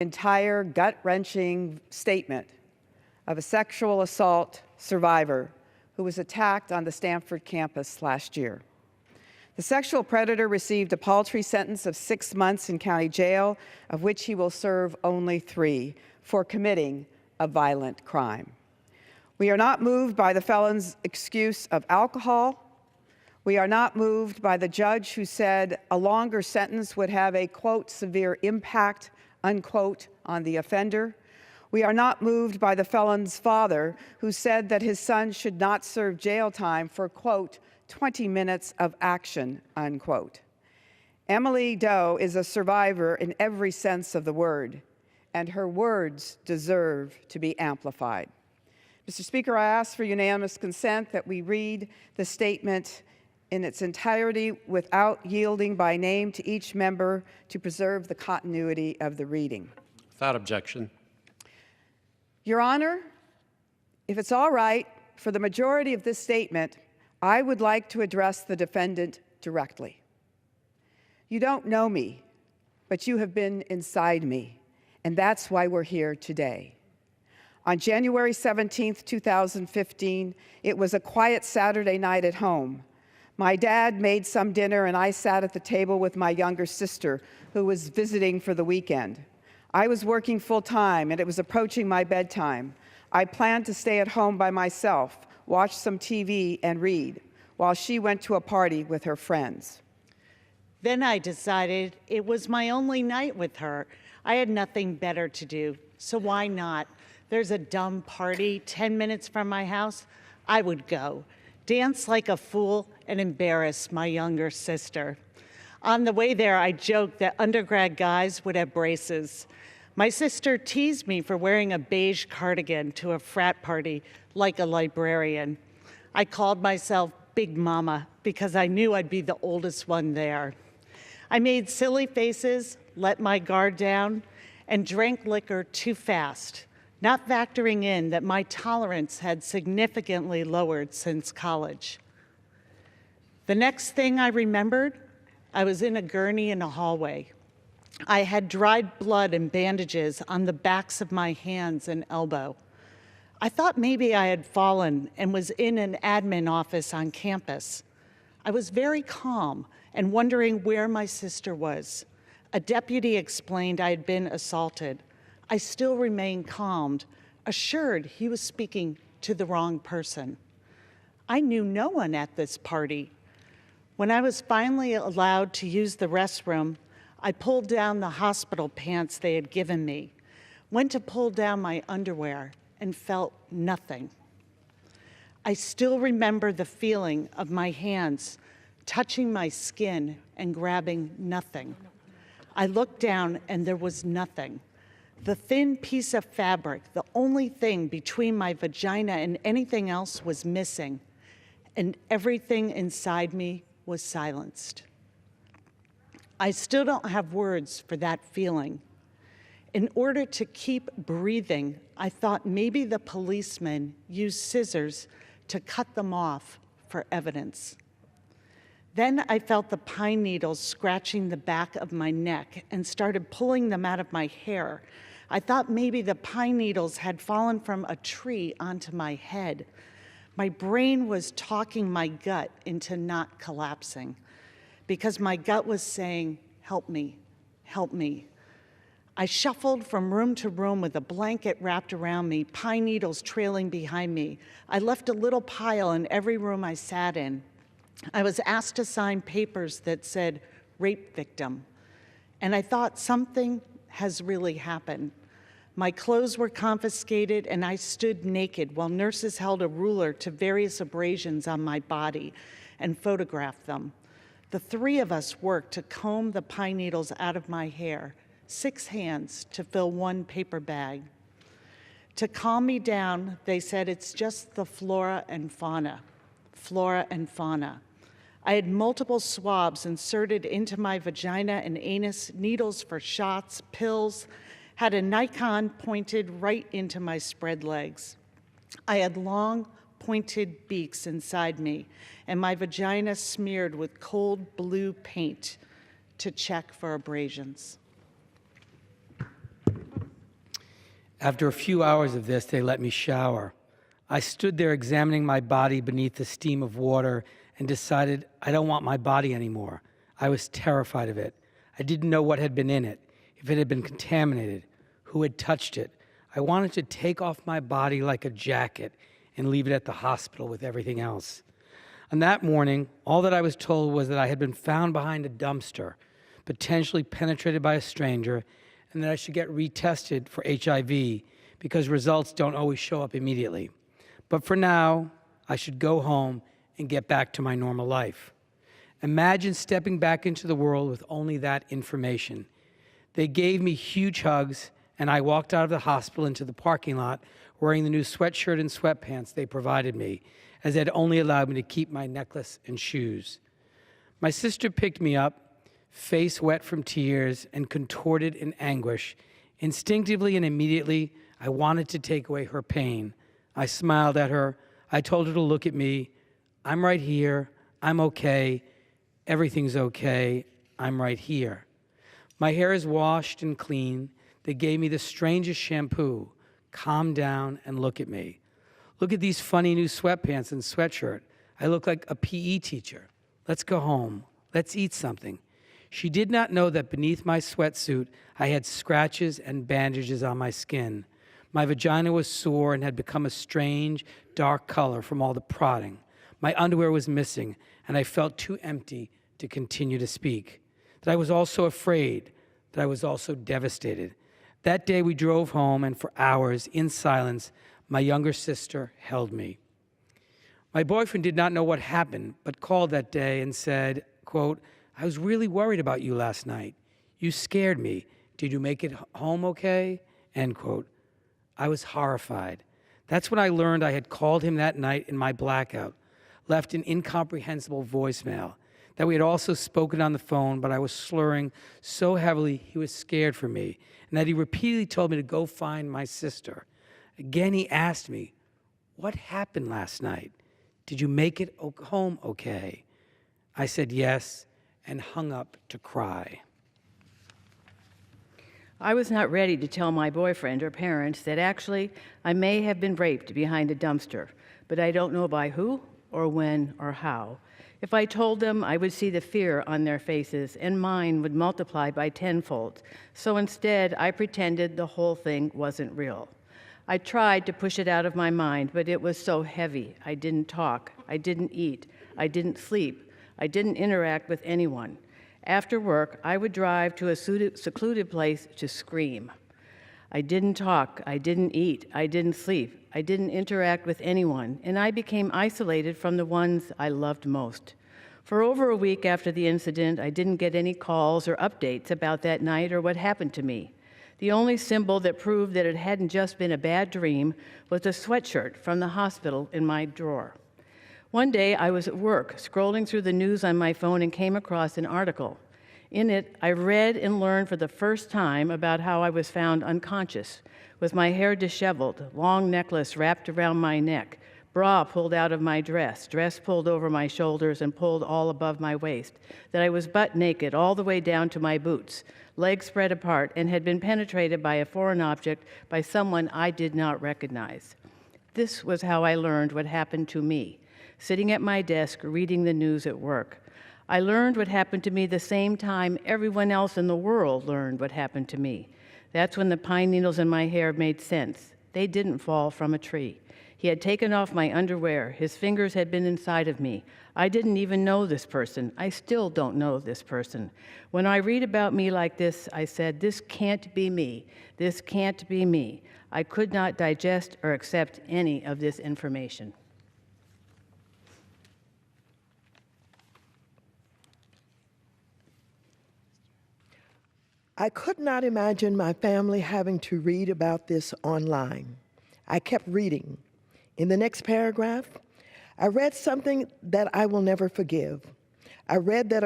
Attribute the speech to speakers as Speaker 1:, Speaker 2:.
Speaker 1: Entire gut-wrenching statement of a sexual assault survivor who was attacked on the Stanford campus last year. The sexual predator received a paltry sentence of 6 months in county jail, of which he will serve only 3, for committing a violent crime. We are not moved by the felon's excuse of alcohol. We are not moved by the judge who said a longer sentence would have a, quote, severe impact, unquote, on the offender. We are not moved by the felon's father who said that his son should not serve jail time for, quote, 20 minutes of action, unquote. Emily Doe is a survivor in every sense of the word, and her words deserve to be amplified. Mr. Speaker, I ask for unanimous consent that we read the statement in its entirety without yielding by name to each member to preserve the continuity of the reading.
Speaker 2: Without objection.
Speaker 1: Your Honor, if it's all right, for the majority of this statement, I would like to address the defendant directly. You don't know me, but you have been inside me, and that's why we're here today. On January 17th, 2015, it was a quiet Saturday night at home. My dad made some dinner, and I sat at the table with my younger sister, who was visiting for the weekend. I was working full-time, and it was approaching my bedtime. I planned to stay at home by myself, watch some TV, and read, while she went to a party with her friends.
Speaker 3: Then I decided it was my only night with her. I had nothing better to do, so why not? There's a dumb party 10 minutes from my house. I would go, dance like a fool, and embarrass my younger sister. On the way there, I joked that undergrad guys would have braces. My sister teased me for wearing a beige cardigan to a frat party like a librarian. I called myself Big Mama because I knew I'd be the oldest one there. I made silly faces, let my guard down, and drank liquor too fast, not factoring in that my tolerance had significantly lowered since college. The next thing I remembered, I was in a gurney in a hallway. I had dried blood and bandages on the backs of my hands and elbow. I thought maybe I had fallen and was in an admin office on campus. I was very calm and wondering where my sister was. A deputy explained I had been assaulted. I still remained calmed, assured he was speaking to the wrong person. I knew no one at this party. When I was finally allowed to use the restroom, I pulled down the hospital pants they had given me, went to pull down my underwear, and felt nothing. I still remember the feeling of my hands touching my skin and grabbing nothing. I looked down and there was nothing. The thin piece of fabric, the only thing between my vagina and anything else, was missing, and everything inside me was silenced. I still don't have words for that feeling. In order to keep breathing, I thought maybe the policeman used scissors to cut them off for evidence. Then I felt the pine needles scratching the back of my neck and started pulling them out of my hair. I thought maybe the pine needles had fallen from a tree onto my head. My brain was talking my gut into not collapsing because my gut was saying, "Help me, help me." I shuffled from room to room with a blanket wrapped around me, pine needles trailing behind me. I left a little pile in every room I sat in. I was asked to sign papers that said rape victim, and I thought something has really happened. My clothes were confiscated and I stood naked while nurses held a ruler to various abrasions on my body and photographed them. The 3 of us worked to comb the pine needles out of my hair, 6 hands to fill 1 paper bag. To calm me down, they said it's just the flora and fauna. Flora and fauna. I had multiple swabs inserted into my vagina and anus, needles for shots, pills, had a Nikon pointed right into my spread legs. I had long, pointed beaks inside me, and my vagina smeared with cold blue paint to check for abrasions.
Speaker 2: After a few hours of this, they let me shower. I stood there examining my body beneath the steam of water and decided I don't want my body anymore. I was terrified of it. I didn't know what had been in it, if it had been contaminated, who had touched it. I wanted to take off my body like a jacket and leave it at the hospital with everything else. On that morning, all that I was told was that I had been found behind a dumpster, potentially penetrated by a stranger, and that I should get retested for HIV because results don't always show up immediately. But for now, I should go home and get back to my normal life. Imagine stepping back into the world with only that information. They gave me huge hugs, and I walked out of the hospital into the parking lot wearing the new sweatshirt and sweatpants they provided me, as they had only allowed me to keep my necklace and shoes. My sister picked me up, face wet from tears and contorted in anguish. Instinctively and immediately, I wanted to take away her pain. I smiled at her. I told her to look at me. I'm right here. I'm okay. Everything's okay. I'm right here. My hair is washed and clean. They gave me the strangest shampoo. Calm down and look at me. Look at these funny new sweatpants and sweatshirt. I look like a PE teacher. Let's go home. Let's eat something. She did not know that beneath my sweatsuit, I had scratches and bandages on my skin. My vagina was sore and had become a strange, dark color from all the prodding. My underwear was missing, and I felt too empty to continue to speak. That I was also afraid, that I was also devastated. That day we drove home, and for hours, in silence, my younger sister held me. My boyfriend did not know what happened, but called that day and said, quote, I was really worried about you last night. You scared me. Did you make it home okay? End quote. I was horrified. That's when I learned I had called him that night in my blackout, left an incomprehensible voicemail, that we had also spoken on the phone, but I was slurring so heavily he was scared for me, and that he repeatedly told me to go find my sister. Again, he asked me, what happened last night? Did you make it home okay? I said yes, and hung up to cry.
Speaker 4: I was not ready to tell my boyfriend or parents that actually I may have been raped behind a dumpster, but I don't know by who or when or how. If I told them, I would see the fear on their faces, and mine would multiply by tenfold. So instead, I pretended the whole thing wasn't real. I tried to push it out of my mind, but it was so heavy. I didn't talk. I didn't eat. I didn't sleep. I didn't interact with anyone. After work, I would drive to a secluded place to scream. I didn't talk. I didn't eat. I didn't sleep. I didn't interact with anyone, and I became isolated from the ones I loved most. For over a week after the incident, I didn't get any calls or updates about that night or what happened to me. The only symbol that proved that it hadn't just been a bad dream was a sweatshirt from the hospital in my drawer. One day, I was at work, scrolling through the news on my phone and came across an article. In it, I read and learned for the first time about how I was found unconscious, with my hair disheveled, long necklace wrapped around my neck, bra pulled out of my dress pulled over my shoulders and pulled all above my waist, that I was butt naked all the way down to my boots, legs spread apart, and had been penetrated by a foreign object by someone I did not recognize. This was how I learned what happened to me, sitting at my desk reading the news at work. I learned what happened to me the same time everyone else in the world learned what happened to me. That's when the pine needles in my hair made sense. They didn't fall from a tree. He had taken off my underwear. His fingers had been inside of me. I didn't even know this person. I still don't know this person. When I read about me like this, I said, this can't be me. This can't be me. I could not digest or accept any of this information.
Speaker 5: I could not imagine my family having to read about this online. I kept reading. In the next paragraph, I read something that I will never forgive. I read that